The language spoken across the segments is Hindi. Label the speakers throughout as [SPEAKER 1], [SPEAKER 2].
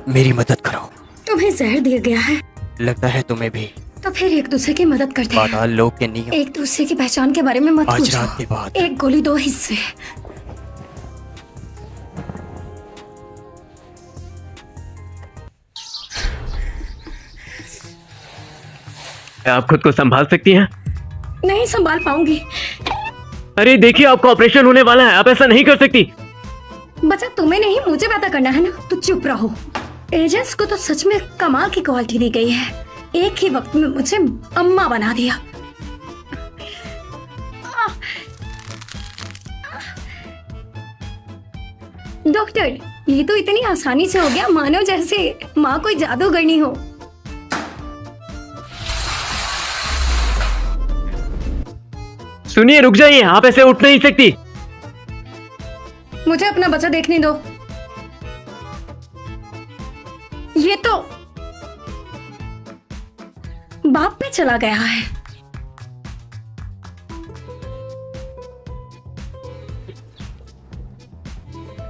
[SPEAKER 1] मेरी मदद करो।
[SPEAKER 2] तुम्हें जहर दिया गया है?
[SPEAKER 1] लगता है तुम्हें भी।
[SPEAKER 2] तो फिर एक दूसरे की मदद करते हैं।
[SPEAKER 1] पाताल लोक के नियम।
[SPEAKER 2] एक दूसरे की पहचान के बारे में मत
[SPEAKER 1] आज
[SPEAKER 2] पूछो।
[SPEAKER 1] रात के बाद।
[SPEAKER 2] एक गोली 2 हिस्से।
[SPEAKER 3] आप खुद को संभाल सकती हैं?
[SPEAKER 2] नहीं संभाल पाऊंगी।
[SPEAKER 3] अरे देखिए, आपका ऑपरेशन होने वाला है, आप ऐसा नहीं कर सकती।
[SPEAKER 2] बच्चा तुम्हें नहीं मुझे पैदा करना है ना, तो चुप रहो। एजेंट्स को तो सच में कमाल की क्वालिटी दी गई है। एक ही वक्त में मुझे अम्मा बना दिया। डॉक्टर, ये तो इतनी आसानी से हो गया मानो जैसे माँ कोई जादूगरनी हो।
[SPEAKER 3] सुनिए, रुक जाइए, आप ऐसे उठ नहीं सकती।
[SPEAKER 2] मुझे अपना बच्चा देखने दो। ये तो बाप पे चला गया है।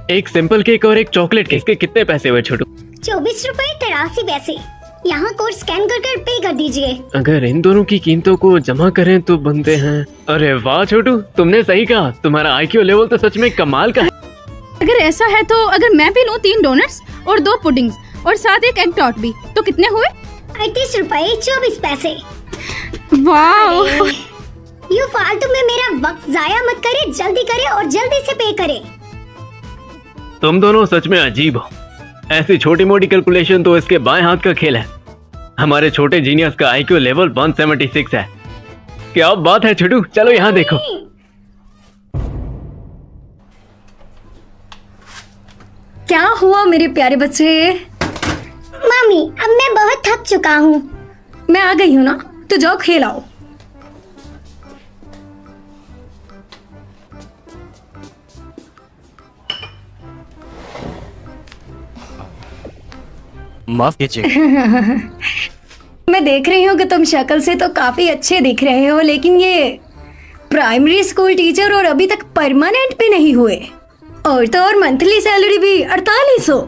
[SPEAKER 3] एक सिंपल केक और एक चॉकलेट केक के कितने पैसे हुए छोटू?
[SPEAKER 4] 24 रुपए 83 पैसे। यहाँ कोड स्कैन कर कर पे कर दीजिए।
[SPEAKER 3] अगर इन दोनों की कीमतों को जमा करें तो बनते हैं। अरे वाह छोटू, तुमने सही कहा, तुम्हारा IQ लेवल तो सच में कमाल का है।
[SPEAKER 5] अगर ऐसा है तो अगर मैं भी लूँ 3 डोनट्स और 2 पुडिंग्स और साथ एक एग टॉट भी, तो कितने हुए?
[SPEAKER 4] 38 रुपए 24 पैसे।
[SPEAKER 5] वाह!
[SPEAKER 4] यू फालतू में मेरा वक्त जाया मत करे, जल्दी करे और जल्दी से पे करे।
[SPEAKER 3] तुम दोनों सच में अजीब हो। ऐसी छोटी मोटी कैलकुलेशन तो इसके बाएं हाथ का खेल है। हमारे छोटे जीनियस का IQ लेवल 176 है। क्या बात है छोटू, चलो यहाँ देखो।
[SPEAKER 2] क्या हुआ मेरे प्यारे बच्चे?
[SPEAKER 4] मम्मी, अब मैं बहुत थक चुका हूँ।
[SPEAKER 2] मैं आ गई हूँ ना, तो जाओ खेलाओ।
[SPEAKER 1] माफ कीजिए।
[SPEAKER 2] मैं देख रही हूँ कि तुम शक्ल से तो काफी अच्छे दिख रहे हो, लेकिन ये प्राइमरी स्कूल टीचर और अभी तक परमानेंट भी नहीं हुए, और तो और मंथली सैलरी भी 4800।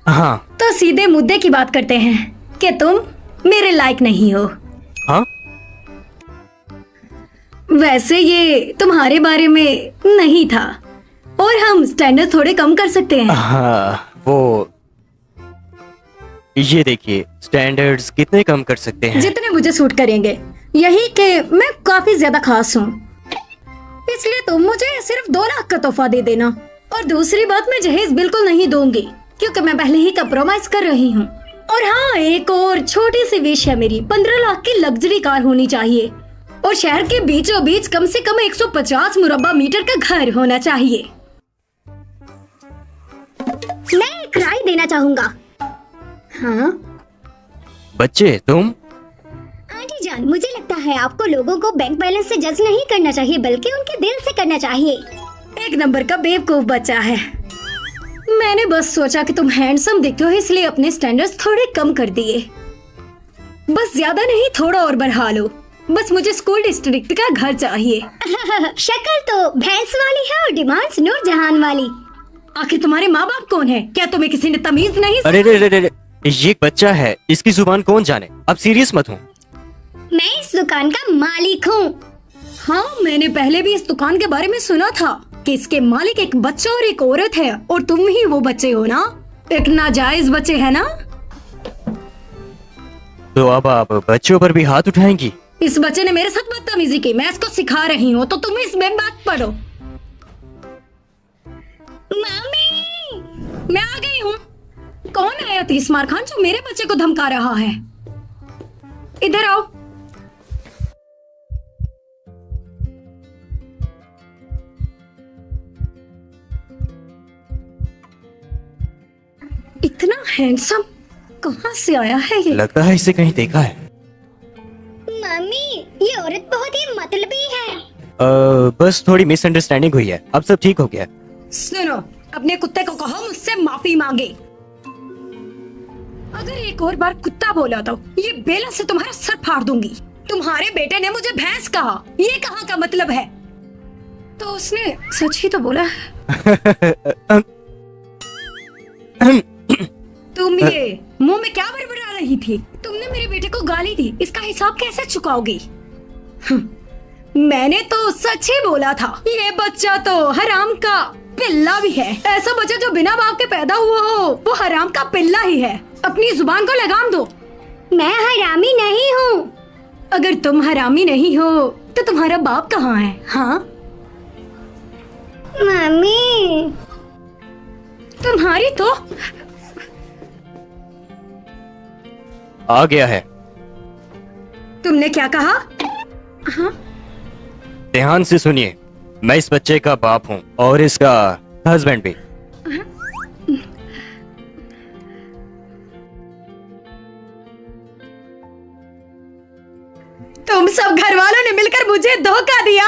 [SPEAKER 1] हाँ।
[SPEAKER 2] तो सीधे मुद्दे की बात करते हैं कि तुम मेरे लायक नहीं हो।
[SPEAKER 1] हाँ?
[SPEAKER 2] वैसे ये तुम्हारे बारे में नहीं था, और हम स्टैंडर्ड थोड़े कम कर सकते हैं।
[SPEAKER 1] हाँ, वो ये देखिए, स्टैंडर्ड्स कितने कम कर सकते हैं?
[SPEAKER 2] जितने मुझे सूट करेंगे। यही कि मैं काफी ज्यादा खास हूँ, इसलिए तुम मुझे सिर्फ 2 लाख का तोहफा दे देना। और दूसरी बात, मैं जहेज बिल्कुल नहीं दूंगी, क्योंकि मैं पहले ही कंप्रोमाइज कर रही हूँ। और हाँ, एक और छोटी सी विश है मेरी, 15 लाख की लग्जरी कार होनी चाहिए, और शहर के बीचों बीच कम से कम 150 मुरब्बा मीटर का घर होना चाहिए।
[SPEAKER 4] मैं एक राय देना चाहूँगा।
[SPEAKER 2] हाँ
[SPEAKER 1] बच्चे, तुम?
[SPEAKER 4] आंटी जान, मुझे लगता है आपको लोगों को बैंक बैलेंस से जज नहीं करना चाहिए, बल्कि उनके दिल से करना चाहिए।
[SPEAKER 2] एक नंबर का बेवकूफ बच्चा है। मैंने बस सोचा कि तुम हैंडसम दिखते हो, इसलिए अपने स्टैंडर्ड्स थोड़े कम कर दिए। बस ज्यादा नहीं, थोड़ा और बढ़ा लो। बस मुझे स्कूल डिस्ट्रिक्ट का घर चाहिए।
[SPEAKER 4] शक्ल तो भैंस वाली है और डिमांड्स नूरजहान वाली।
[SPEAKER 2] आखिर तुम्हारे माँ बाप कौन है? क्या तुम्हें किसी ने तमीज नहीं?
[SPEAKER 1] अरे रे रे रे, ये एक बच्चा है, इसकी जुबान कौन जाने। अब सीरियस मत हो।
[SPEAKER 4] मैं इस दुकान का मालिक हूँ।
[SPEAKER 2] हाँ, मैंने पहले भी इस दुकान के बारे में सुना था कि इसके मालिक एक बच्चा और एक औरत है, और तुम ही वो बच्चे हो ना? एक नाजायज बच्चे है ना?
[SPEAKER 1] तो अब आप बच्चों पर भी हाथ उठाएंगी?
[SPEAKER 2] इस बच्चे ने मेरे साथ बदतमीजी की, मैं इसको सिखा रही हूँ, तो तुम इसमें बात पढ़ो।
[SPEAKER 4] मम्मी,
[SPEAKER 2] मैं आ गई हूँ। कौन है तीसमार खान जो मेरे बच्चे को धमका रहा है? इधर आओ। इतना हैंडसम कहाँ से आया है ये?
[SPEAKER 1] लगता है इसे कहीं देखा है।
[SPEAKER 4] मम्मी, ये औरत बहुत ही मतलबी है।
[SPEAKER 1] बस थोड़ी मिसअंडरस्टैंडिंग हुई है, अब सब ठीक हो गया।
[SPEAKER 2] सुनो, अपने कुत्ते को कहो मुझसे माफी मांगे। अगर एक और बार कुत्ता बोला तो ये बेला से तुम्हारा सर फाड़ दूंगी। तुम्हारे बेटे ने मुझे भैंस कहा, ये कहाँ का मतलब है? तो उसने सच ही तो बोला है। हिसाब कैसे चुकाओगी? मैंने तो सच ही बोला था। ये बच्चा तो हराम का पिल्ला भी है। ऐसा बच्चा जो बिना बाप के पैदा हुआ हो वो हराम का पिल्ला ही है। अपनी जुबान को लगाम दो।
[SPEAKER 4] मैं हरामी नहीं हूँ।
[SPEAKER 2] अगर तुम हरामी नहीं हो तो तुम्हारा बाप कहाँ है? हाँ
[SPEAKER 4] मम्मी,
[SPEAKER 2] तुम्हारी तो
[SPEAKER 1] आ गया है।
[SPEAKER 2] तुमने क्या कहा? हाँ
[SPEAKER 1] ध्यान से सुनिए, मैं इस बच्चे का बाप हूँ और इसका हस्बैंड भी।
[SPEAKER 2] तुम सब घर वालों ने मिलकर मुझे धोखा दिया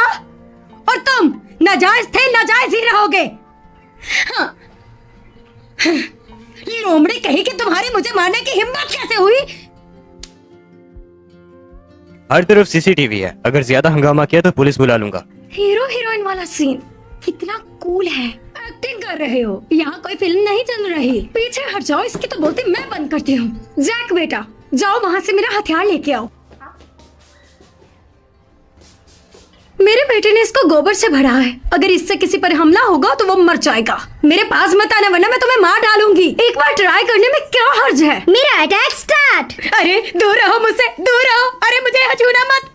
[SPEAKER 2] और तुम नाजायज थे, नाजायज ही रहोगे। हाँ। लोमड़ी कही कि तुम्हारी मुझे मारने की हिम्मत कैसे हुई?
[SPEAKER 1] हर तरफ सीसीटीवी है, अगर ज्यादा हंगामा किया तो पुलिस बुला लूंगा।
[SPEAKER 2] हीरो हीरोइन वाला सीन कितना कूल है। एक्टिंग कर रहे हो, यहाँ कोई फिल्म नहीं चल रही। पीछे हट जाओ, इसकी तो बोलती मैं बंद करती हूँ। जैक बेटा जाओ वहाँ से मेरा हथियार लेके आओ। मेरे बेटे ने इसको गोबर से भरा है, अगर इससे किसी पर हमला होगा तो वो मर जाएगा। मेरे पास मत आना वरना मैं तुम्हें मार डालूंगी। एक बार ट्राई करने में क्या हर्ज है?
[SPEAKER 4] मेरा अटैक स्टार्ट।
[SPEAKER 2] अरे दूर रहो मुझसे, दूर रहो। अरे मुझे यहाँ छूना मत।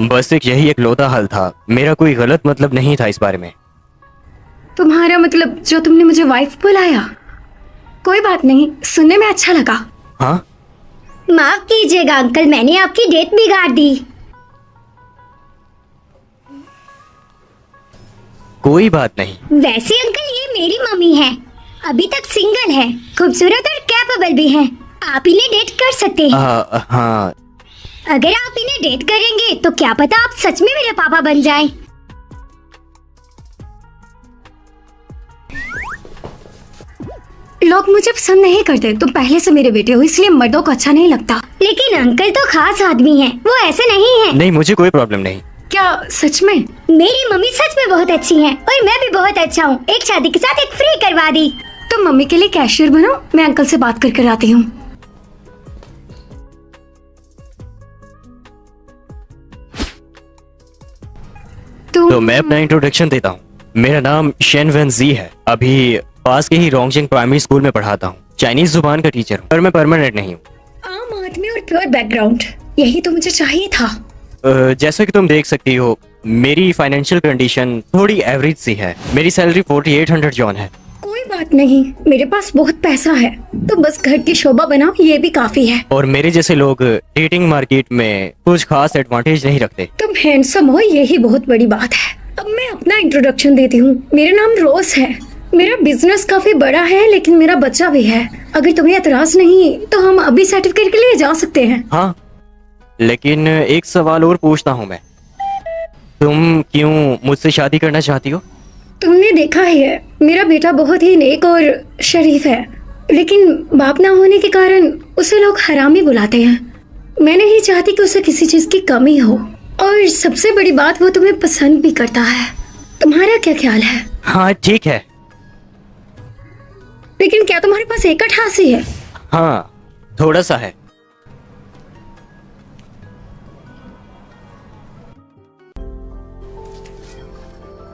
[SPEAKER 1] बस एक यही एक लौता हल था, मेरा कोई गलत मतलब नहीं था इस बारे में।
[SPEAKER 2] तुम्हारा मतलब जो तुमने मुझे वाइफ बुलाया? कोई बात नहीं, सुनने में अच्छा लगा।
[SPEAKER 1] हाँ
[SPEAKER 4] माफ कीजिएगा अंकल, मैंने आपकी डेट बिगाड़ दी।
[SPEAKER 1] कोई बात नहीं।
[SPEAKER 4] वैसे अंकल ये मेरी मम्मी है, अभी तक सिंगल है, खूबसूरत और कैपेबल भी है। आप इन्हें डेट कर सकते हैं।
[SPEAKER 1] हाँ
[SPEAKER 4] अगर आप इन्हें डेट करेंगे तो क्या पता आप सच में मेरे पापा बन जाएं।
[SPEAKER 2] लोग मुझे पसंद नहीं करते, तुम पहले से मेरे बेटे हो इसलिए मर्दों को अच्छा नहीं लगता।
[SPEAKER 4] लेकिन अंकल तो खास आदमी हैं, वो ऐसे नहीं हैं।
[SPEAKER 1] नहीं, मुझे कोई प्रॉब्लम नहीं।
[SPEAKER 2] क्या सच में?
[SPEAKER 4] मेरी मम्मी सच में बहुत अच्छी हैं और मैं भी बहुत अच्छा हूँ। एक शादी के साथ एक फ्री करवा दी।
[SPEAKER 2] तुम मम्मी के लिए कैशियर बनो, मैं अंकल से बात कर आती हूँ।
[SPEAKER 1] तो मैं अपना इंट्रोडक्शन देता हूँ। मेरा नाम शेन वेन जी है, अभी पास के ही रोंगजिंग प्राइमरी स्कूल में पढ़ाता हूँ। चाइनीज जुबान का टीचर हूँ, पर मैं परमानेंट नहीं हूँ।
[SPEAKER 2] आम आदमी और प्योर बैकग्राउंड, यही तो मुझे चाहिए था।
[SPEAKER 1] जैसा कि तुम देख सकती हो, मेरी फाइनेंशियल कंडीशन थोड़ी एवरेज सी है। मेरी सैलरी 4800 जॉन है।
[SPEAKER 2] कोई बात नहीं, मेरे पास बहुत पैसा है, तो बस घर की शोभा बनाओ, ये भी काफी है।
[SPEAKER 1] और मेरे जैसे लोग डेटिंग मार्केट में कुछ खास एडवांटेज नहीं रखते।
[SPEAKER 2] तुम हैंडसम हो, यही बहुत बड़ी बात है। अब मैं अपना इंट्रोडक्शन देती हूँ। मेरा नाम रोज है, मेरा बिजनेस काफी बड़ा है, लेकिन मेरा बच्चा भी है। अगर तुम्हें एतराज नहीं तो हम अभी सर्टिफिकेट के लिए जा सकते हैं।
[SPEAKER 1] हाँ, लेकिन एक सवाल और पूछता हूँ मैं, तुम क्यों मुझसे शादी करना चाहती हो?
[SPEAKER 2] तुमने देखा ही है, मेरा बेटा बहुत ही नेक और शरीफ है, लेकिन बाप ना होने के कारण उसे लोग हरामी बुलाते हैं। मैं नहीं चाहती कि उसे किसी चीज की कमी हो, और सबसे बड़ी बात वो तुम्हें पसंद भी करता है। तुम्हारा क्या ख्याल है?
[SPEAKER 1] हाँ ठीक है।
[SPEAKER 2] लेकिन क्या तुम्हारे पास एक अठासी है?
[SPEAKER 1] हाँ थोड़ा सा है।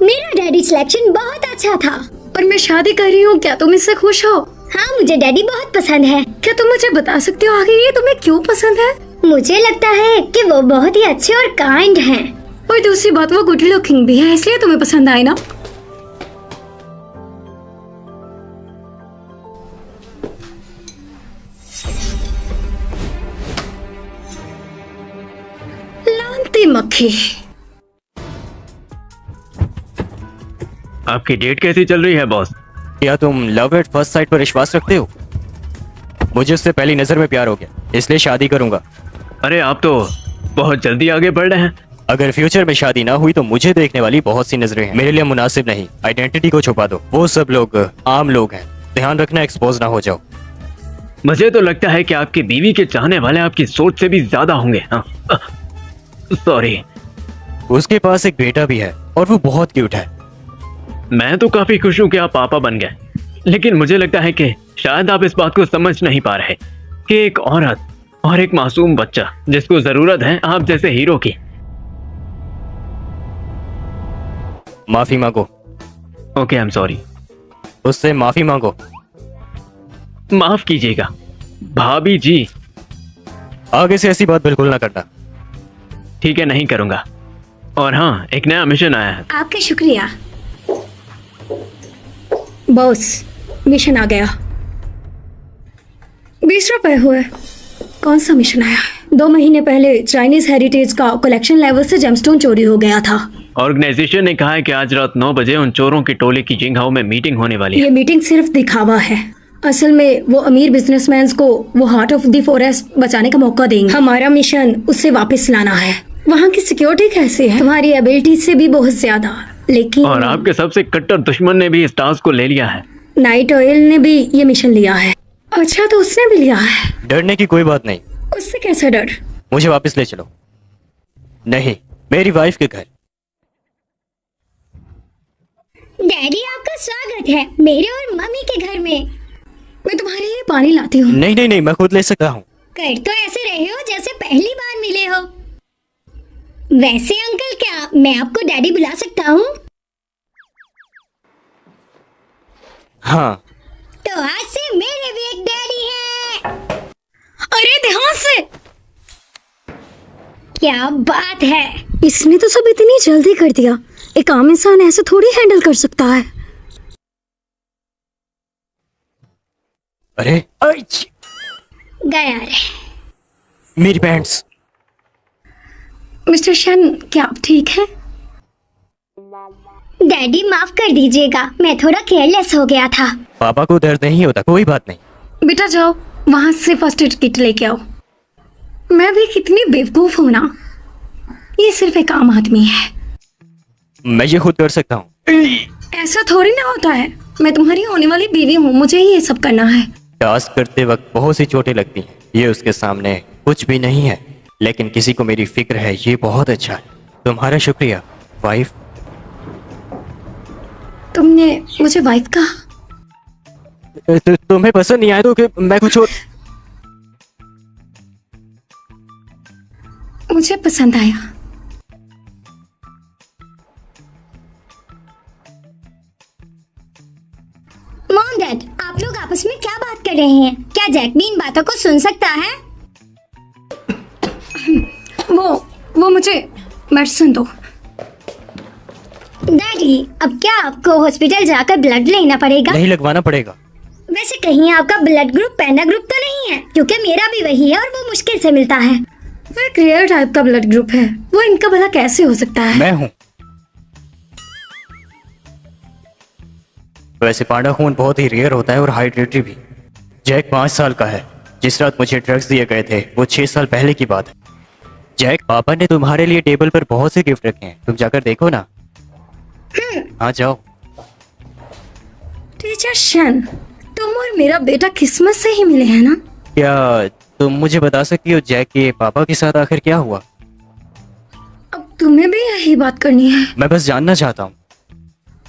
[SPEAKER 4] मेरा डैडी सिलेक्शन बहुत अच्छा था।
[SPEAKER 2] और मैं शादी कर रही हूँ, क्या तुम इससे खुश हो?
[SPEAKER 4] हाँ मुझे डैडी बहुत पसंद है।
[SPEAKER 2] क्या तुम मुझे बता सकते हो आगे ये तुम्हें क्यों पसंद है?
[SPEAKER 4] मुझे लगता है कि वो बहुत ही अच्छे और काइंड हैं।
[SPEAKER 2] और दूसरी बात वो गुड लुकिंग भी है, इसलिए तुम्हें पसंद आए ना। लानती मक्खी।
[SPEAKER 3] आपकी डेट कैसी चल रही है बॉस?
[SPEAKER 1] क्या तुम लव एट फर्स्ट साइट पर विश्वास रखते हो? मुझे उससे पहली नजर में प्यार हो गया, इसलिए शादी करूंगा।
[SPEAKER 3] अरे आप तो बहुत जल्दी आगे बढ़ रहे हैं।
[SPEAKER 1] अगर फ्यूचर में शादी ना हुई तो मुझे देखने वाली बहुत सी नजरें हैं, मेरे लिए मुनासिब नहीं। आइडेंटिटी को छुपा दो, वो सब लोग आम लोग हैं, ध्यान रखना एक्सपोज ना हो जाओ।
[SPEAKER 3] मुझे तो लगता है कि आपकी बीवी के चाहने वाले आपकी सोच से भी ज्यादा होंगे। सॉरी।
[SPEAKER 1] उसके पास एक बेटा भी है और वो बहुत क्यूट है।
[SPEAKER 3] मैं तो काफी खुश हूँ कि आप पापा बन गए, लेकिन मुझे लगता है कि शायद आप इस बात को समझ नहीं पा रहे कि एक औरत और एक मासूम बच्चा जिसको जरूरत है आप जैसे हीरो की।
[SPEAKER 1] माफी मांगो।
[SPEAKER 3] Okay, I am sorry.
[SPEAKER 1] उससे माफी मांगो।
[SPEAKER 3] माफ कीजिएगा भाभी जी।
[SPEAKER 1] आगे से ऐसी बात बिल्कुल ना करना।
[SPEAKER 3] ठीक है, नहीं करूंगा। और हाँ, एक नया मिशन आया है।
[SPEAKER 2] आपका शुक्रिया बॉस। मिशन आ गया। 20 रुपए हुए। कौन सा मिशन आया? 2 महीने पहले चाइनीज हेरिटेज का कलेक्शन लेवल से जेमस्टोन चोरी हो गया था।
[SPEAKER 3] ऑर्गेनाइजेशन ने कहा है कि आज रात 9 बजे उन चोरों की टोली की जिंगहाओ में मीटिंग होने वाली है।
[SPEAKER 2] ये मीटिंग सिर्फ दिखावा है। असल में वो अमीर बिजनेसमैन को वो हार्ट ऑफ द फॉरेस्ट बचाने का मौका देंगे। हमारा मिशन उससे वापस लाना है। वहाँ की सिक्योरिटी कैसी है? तुम्हारी एबिलिटी से भी बहुत ज्यादा। लेकिन
[SPEAKER 3] और आपके सबसे कट्टर दुश्मन ने भी इस टास्क को ले लिया है।
[SPEAKER 2] नाइट ऑयल ने भी ये मिशन लिया है। अच्छा, तो उसने भी लिया है।
[SPEAKER 1] डरने की कोई बात नहीं।
[SPEAKER 2] उससे कैसा डर?
[SPEAKER 1] मुझे वापस ले चलो। नहीं, मेरी वाइफ के घर।
[SPEAKER 4] डैडी, आपका स्वागत है मेरे और मम्मी के घर में।
[SPEAKER 2] मैं तुम्हारे लिए पानी लाती हूँ।
[SPEAKER 1] नहीं नहीं नहीं, मैं खुद ले सकता हूँ।
[SPEAKER 4] कर तो ऐसे रहे हो जैसे पहली बार मिले हो। वैसे अंकल, क्या मैं आपको डैडी बुला सकता हूँ?
[SPEAKER 1] हाँ।
[SPEAKER 4] तो आज से मेरे भी एक डैडी है।
[SPEAKER 2] अरे ध्यान से।
[SPEAKER 4] क्या बात है।
[SPEAKER 2] इसने तो सब इतनी जल्दी कर दिया। एक आम इंसान ऐसे थोड़ी हैंडल कर सकता है।
[SPEAKER 1] अरे आइच!
[SPEAKER 4] गया रे।
[SPEAKER 1] मेरी पैंट्स।
[SPEAKER 2] मिस्टर शन, क्या आप ठीक हैं?
[SPEAKER 4] डैडी, माफ कर दीजिएगा, मैं थोड़ा केयरलेस हो गया था।
[SPEAKER 1] पापा को दर्द नहीं होता, कोई बात नहीं।
[SPEAKER 2] बेटा जाओ, वहां से फर्स्ट एड किट लेके आओ। मैं भी कितनी बेवकूफ हूं ना। ये सिर्फ एक आम आदमी है।
[SPEAKER 1] मैं ये खुद कर सकता हूँ।
[SPEAKER 2] ऐसा थोड़ी ना होता है। मैं तुम्हारी होने वाली बीवी हूँ, मुझे ही ये सब करना है।
[SPEAKER 1] टास्क करते वक्त बहुत सी चोटें लगती हैं। ये उसके सामने कुछ भी नहीं है, लेकिन किसी को मेरी फिक्र है, ये बहुत अच्छा है। तुम्हारा शुक्रिया वाइफ।
[SPEAKER 2] तुमने मुझे वाइफ कहा?
[SPEAKER 1] तुम्हें पसंद नहीं आया तो कि मैं कुछ और।
[SPEAKER 2] मुझे पसंद आया।
[SPEAKER 4] मॉम, डैड, आप लोग आपस में क्या बात कर रहे हैं? क्या जैक भी इन बातों को सुन सकता है?
[SPEAKER 2] वो मुझे मेडिसिन दो।
[SPEAKER 4] डैडी, अब क्या आपको हॉस्पिटल जाकर ब्लड लेना पड़ेगा?
[SPEAKER 1] नहीं, लगवाना पड़ेगा।
[SPEAKER 4] वैसे कहीं आपका ब्लड ग्रुप पैंडा ग्रुप तो नहीं है? क्योंकि मेरा भी वही है और वो मुश्किल से मिलता है।
[SPEAKER 2] वो एक रेयर टाइप का ब्लड ग्रुप है। वो इनका भला कैसे हो सकता है?
[SPEAKER 1] मैं हूँ। वैसे पांडा खून बहुत ही रेयर होता है और हाइड्रेटरी भी। जैक 5 साल का है। जिस रात मुझे ड्रग्स दिए गए थे वो 6 साल पहले की बात है। जैक, पापा ने तुम्हारे लिए टेबल पर बहुत से गिफ्ट रखे हैं, तुम जाकर देखो ना। हाँ जाओ।
[SPEAKER 2] टीचर शन, तुम और मेरा बेटा किस्मत से ही मिले हैं ना?
[SPEAKER 1] क्या तुम मुझे बता सकती हो जैक के पापा के साथ आखिर क्या हुआ?
[SPEAKER 2] अब तुम्हें भी यही बात करनी है?
[SPEAKER 1] मैं बस जानना चाहता हूँ।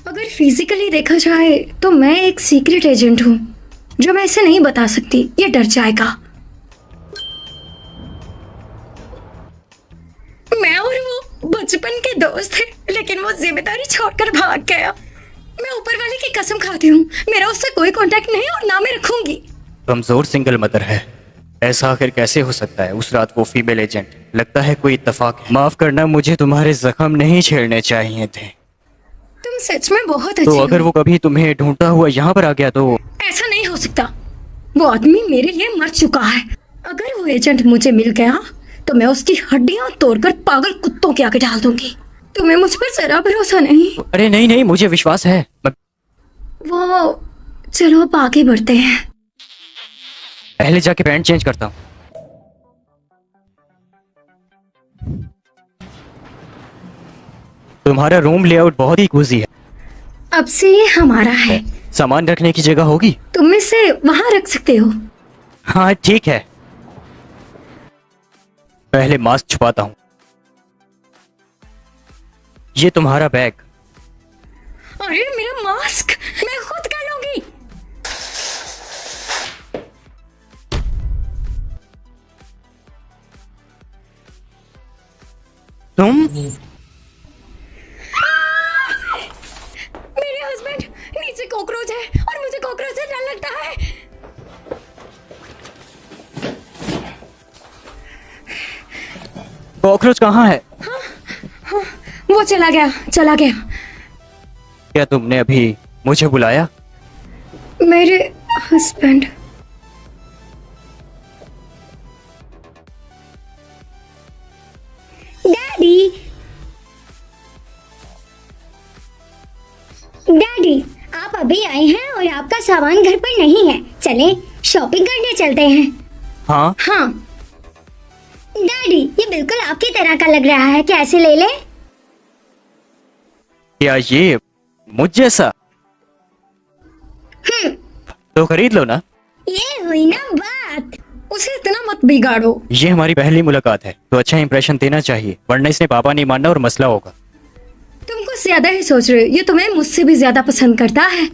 [SPEAKER 2] अगर फिजिकली देखा जाए तो मैं एक सीक्रेट एजेंट हूँ जो मैं इसे नहीं बता सकती, ये डर जाएगा। मैं और वो बचपन के दोस्त थे, लेकिन वो जिम्मेदारी छोड़कर भाग गया। मैं ऊपर वाले की कसम खाती हूँ, मेरा उससे कोई कांटेक्ट नहीं और ना मैं रखूंगी।
[SPEAKER 1] कमजोर सिंगल मदर है, ऐसा आखिर कैसे हो सकता है? उस रात वो फीमेल एजेंट, लगता है कोई इत्तेफाक है। माफ करना, मुझे तुम्हारे जख्म नहीं छेड़ने चाहिए थे।
[SPEAKER 2] तुम सच में बहुत अच्छे
[SPEAKER 1] तो
[SPEAKER 2] हो।
[SPEAKER 1] अगर वो कभी तुम्हें ढूंढता हुआ यहाँ पर आ गया तो?
[SPEAKER 2] ऐसा नहीं हो सकता। वो आदमी मेरे लिए मर चुका है। अगर वो एजेंट मुझे मिल गया तो मैं उसकी हड्डियां तोड़कर पागल कुत्तों के आगे डाल दूंगी। तुम्हें मुझ पर जरा भरोसा नहीं?
[SPEAKER 1] अरे नहीं नहीं, मुझे विश्वास है।
[SPEAKER 2] वो चलो अब आगे बढ़ते हैं।
[SPEAKER 1] पहले जाके पैंट चेंज करता हूँ। तुम्हारा रूम लेआउट बहुत ही कोजी है।
[SPEAKER 2] अब से ये हमारा है।
[SPEAKER 1] सामान रखने की जगह होगी?
[SPEAKER 2] तुम इसे वहां रख सकते हो।
[SPEAKER 1] हाँ ठीक है। पहले मास्क छुपाता हूँ। ये तुम्हारा बैग।
[SPEAKER 2] अरे मेरा मास्क मैं खुद कर लूंगी।
[SPEAKER 1] तुम?
[SPEAKER 2] मेरे हस्बैंड, नीचे कॉकरोच है और मुझे कॉकरोच से डर लगता है।
[SPEAKER 1] कॉकरोच कहाँ है?
[SPEAKER 2] वो चला गया, चला गया।
[SPEAKER 1] क्या तुमने अभी मुझे बुलाया?
[SPEAKER 2] मेरे हस्बैंड।
[SPEAKER 4] डैडी, डैडी, आप अभी आए हैं और आपका सामान घर पर नहीं है। चलें, शॉपिंग करने चलते हैं।
[SPEAKER 1] हाँ,
[SPEAKER 2] हाँ,
[SPEAKER 4] डैडी, ये बिल्कुल आपकी तरह का लग रहा है, कैसे ले ले?
[SPEAKER 1] क्या ये मुझ जैसा? तो खरीद लो ना।
[SPEAKER 4] ये हुई ना बात।
[SPEAKER 2] उसे इतना मत बिगाड़ो।
[SPEAKER 1] ये हमारी पहली मुलाकात है तो अच्छा इंप्रेशन देना चाहिए, वरना इसने पापा नहीं मानना और मसला होगा।
[SPEAKER 2] तुम कुछ ज्यादा ही सोच रहे हो, ये तुम्हें मुझसे भी ज्यादा पसंद करता है।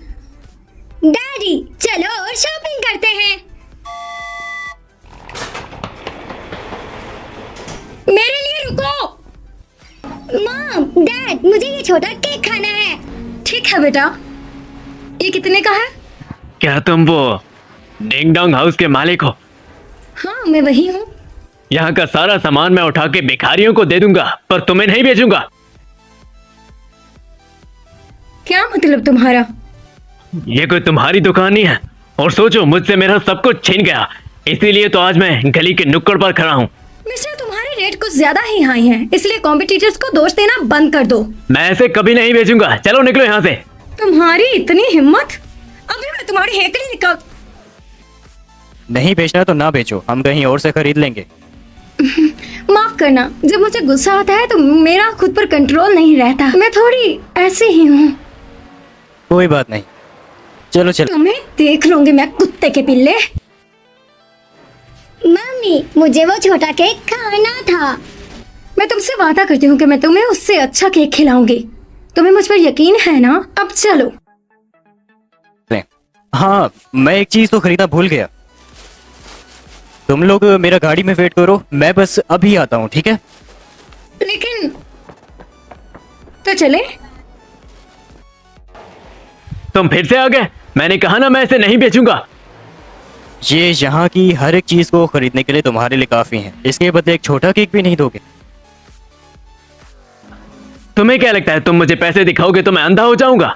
[SPEAKER 4] डैडी, चलो और शॉपिंग करते हैं।
[SPEAKER 2] मेरे लिए रुको।
[SPEAKER 4] मॉम, डैड, मुझे ये छोटा केक खाना है।
[SPEAKER 2] ठीक है बेटा, ये कितने का है?
[SPEAKER 3] क्या तुम वो डिंग डोंग हाउस के मालिक हो?
[SPEAKER 2] हाँ, मैं वही हूँ।
[SPEAKER 3] यहाँ का सारा सामान मैं उठा के भिखारियों को दे दूंगा, पर तुम्हें नहीं बेचूंगा।
[SPEAKER 2] क्या मतलब तुम्हारा?
[SPEAKER 3] ये कोई तुम्हारी दुकान नहीं है। और सोचो, मुझसे मेरा सब कुछ छीन गया, इसीलिए तो आज मैं गली के नुक्कड़ पर खड़ा हूँ।
[SPEAKER 2] मिस्टर, तुम्हारे रेट कुछ ज्यादा ही हाई हैं, इसलिए कॉम्पिटिटर्स को दोष देना बंद कर दो।
[SPEAKER 3] मैं ऐसे कभी नहीं बेचूंगा। चलो निकलो यहाँ से।
[SPEAKER 2] तुम्हारी इतनी हिम्मत, अभी मैं तुम्हारी हेकड़ी निकाल।
[SPEAKER 1] नहीं बेचना तो ना बेचो, हम कहीं और से खरीद लेंगे।
[SPEAKER 2] माफ करना, जब मुझे गुस्सा आता है तो मेरा खुद पर कंट्रोल नहीं रहता। मैं थोड़ी ऐसे ही हूँ।
[SPEAKER 1] कोई बात नहीं, चलो चलो।
[SPEAKER 2] तुम्हें देख लूंगी मैं, कुत्ते के पिल्ले।
[SPEAKER 4] मम्मी, मुझे वो छोटा केक खाना था।
[SPEAKER 2] मैं तुमसे वादा करती हूँ कि मैं तुम्हें उससे अच्छा केक खिलाऊंगी। तुम्हें मुझ पर यकीन है ना? अब चलो।
[SPEAKER 1] हाँ, मैं एक चीज तो खरीदना भूल गया। तुम लोग मेरा गाड़ी में वेट करो, मैं बस अभी आता हूँ, ठीक है?
[SPEAKER 2] लेकिन तो चले।
[SPEAKER 3] तुम फिर से आ गए। मैंने कहा ना, मैं इसे नहीं बेचूंगा।
[SPEAKER 1] ये यहाँ की हर एक चीज को खरीदने के लिए तुम्हारे लिए काफी है, इसके बदले एक छोटा केक भी नहीं दोगे?
[SPEAKER 3] तुम्हें क्या लगता है, तुम मुझे पैसे दिखाओगे तो मैं अंधा हो जाऊंगा?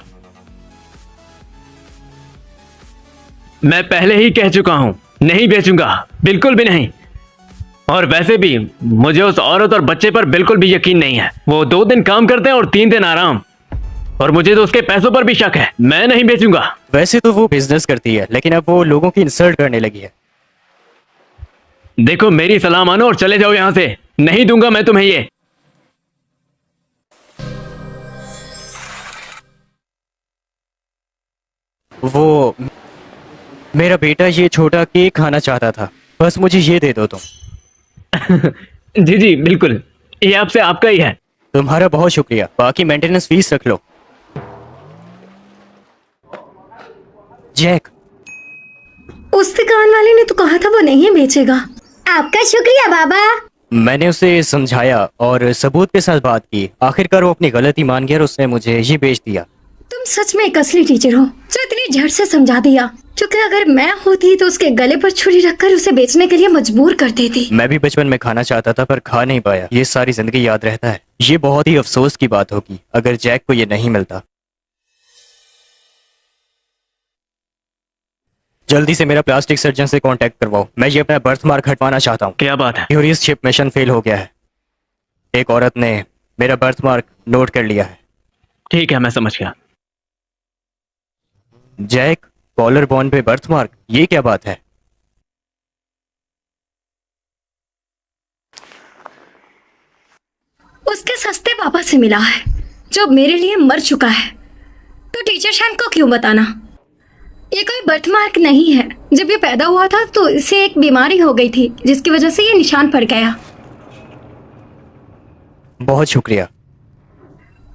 [SPEAKER 3] मैं पहले ही कह चुका हूं, नहीं बेचूंगा, बिल्कुल भी नहीं। और वैसे भी मुझे उस औरत और बच्चे पर बिल्कुल भी यकीन नहीं है। वो 2 दिन काम करते हैं और 3 दिन आराम। और मुझे तो उसके पैसों पर भी शक है। मैं नहीं बेचूंगा।
[SPEAKER 1] वैसे तो वो बिजनेस करती है, लेकिन अब वो लोगों की इंसल्ट करने लगी है।
[SPEAKER 3] देखो, मेरी सलाह मानो और चले जाओ यहां से। नहीं दूंगा मैं तुम्हें ये।
[SPEAKER 1] वो मेरा बेटा ये छोटा केक खाना चाहता था, बस मुझे ये दे दो तुम।
[SPEAKER 3] जी जी बिल्कुल, ये आपसे आपका ही है।
[SPEAKER 1] तुम्हारा बहुत शुक्रिया, बाकी मेंटेनेंस फीस रख लो। जैक,
[SPEAKER 2] उस दुकान वाले ने तो कहा था वो नहीं बेचेगा।
[SPEAKER 4] आपका शुक्रिया बाबा।
[SPEAKER 1] मैंने उसे समझाया और सबूत के साथ बात की। आखिरकार वो अपनी गलती मान गया और उसने मुझे ये बेच दिया।
[SPEAKER 2] तुम सच में एक असली टीचर हो जो इतनी झट से समझा दिया, क्योंकि अगर मैं होती तो उसके गले पर छुरी रखकर उसे बेचने के लिए मजबूर कर देती।
[SPEAKER 1] मैं भी बचपन में खाना चाहता था पर खा नहीं पाया। ये सारी जिंदगी याद रहता है। ये बहुत ही अफसोस की बात होगी अगर जैक को ये नहीं मिलता। जल्दी से मेरा प्लास्टिक सर्जन से कांटेक्ट करवाओ, मैं ये अपना बर्थ मार्क हटवाना चाहता हूँ।
[SPEAKER 3] क्या बात है?
[SPEAKER 1] क्यूरियस शिप मिशन फेल हो गया है। एक औरत ने मेरा बर्थ मार्क नोट कर लिया है।
[SPEAKER 3] ठीक है, मैं समझ गया।
[SPEAKER 1] जैक, कॉलर बोन पे बर्थ मार्क, ये क्या बात है?
[SPEAKER 2] उसके सस्ते पापा से मिला है जो मेरे लिए मर चुका है, तो टीचर शान को क्यों बताना? ये कोई बर्थ मार्क नहीं है। जब ये पैदा हुआ था तो इसे एक बीमारी हो गई थी जिसकी वजह से ये निशान पड़ गया।
[SPEAKER 1] बहुत शुक्रिया।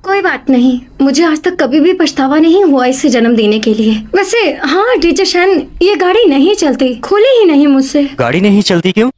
[SPEAKER 2] कोई बात नहीं, मुझे आज तक कभी भी पछतावा नहीं हुआ इसे जन्म देने के लिए। वैसे हाँ टीचर शान, ये गाड़ी नहीं चलती, खुली ही नहीं मुझसे।
[SPEAKER 1] गाड़ी नहीं चलती क्यों?